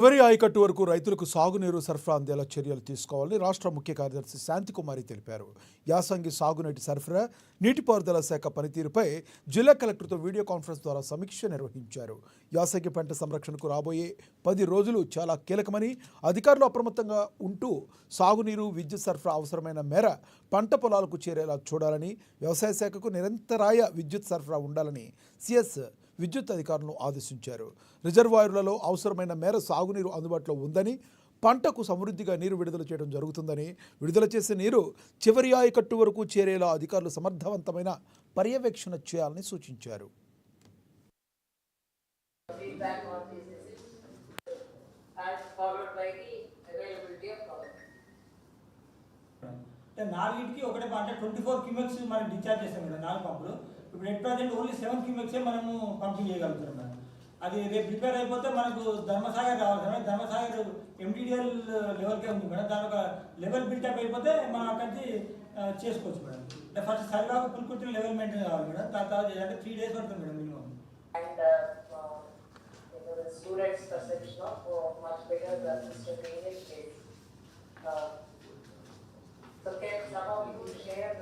చివరి ఆయకట్టు వరకు రైతులకు సాగునీరు సరఫరా అందేలా చర్యలు తీసుకోవాలని రాష్ట్ర ముఖ్య కార్యదర్శి శాంతికుమారి తెలిపారు. యాసంగి సాగునీటి సరఫరా, నీటిపారుదల శాఖ పనితీరుపై జిల్లా కలెక్టర్తో వీడియో కాన్ఫరెన్స్ ద్వారా సమీక్ష నిర్వహించారు. యాసంగి పంట సంరక్షణకు రాబోయే 10 రోజులు చాలా కీలకమని, అధికారులు అప్రమత్తంగా ఉంటూ సాగునీరు, విద్యుత్ సరఫరా అవసరమైన మేర పంట పొలాలకు చేరేలా చూడాలని, వ్యవసాయ శాఖకు నిరంతరాయ విద్యుత్ సరఫరా ఉండాలని సిఎస్ విద్యుత్ అధికారులను ఆదేశించారు. రిజర్వాయర్లలో అవసరమైన మేర సాగునీరు అందుబాటులో ఉందని, పంటకు సమృద్ధిగా నీరు విడుదల చేయడం జరుగుతుందని, విడుదల చేసే నీరు చివరి ఆయకట్టు వరకు చేరేలా అధికారులు సమర్థవంతమైన పర్యవేక్షణ చేయాలని సూచించారు. నాలుగింటికి ఒకటే అంటే 24 క్యూమెక్స్ మనం డిశ్చార్జ్ చేస్తాం మేడం. 4 పంపులు ఇప్పుడు ఎట్ ప్రజెంట్ ఓన్లీ 7 క్యూమెక్సే మనము పంపింగ్ చేయగలుగుతాం మేడం. అది రేపు ప్రిపేర్ అయిపోతే మనకు ధర్మసాగర్ రావాలి మేడం. ధర్మసాగర్ ఎంటీడీఎల్ లెవెల్కే ఉంది మేడం. దాని ఒక లెవెల్ బిల్టప్ అయిపోతే మనం అక్కడి నుంచి చేసుకోవచ్చు మేడం. అంటే ఫస్ట్ సరివాకు పుల్కుట్టిన లెవెల్ మెయింటైన్ కావాలి మేడం. తర్వాత అంటే 3 days పడుతుంది madam minimum. Students' perception of much bigger than Mr. English case. So can some of you share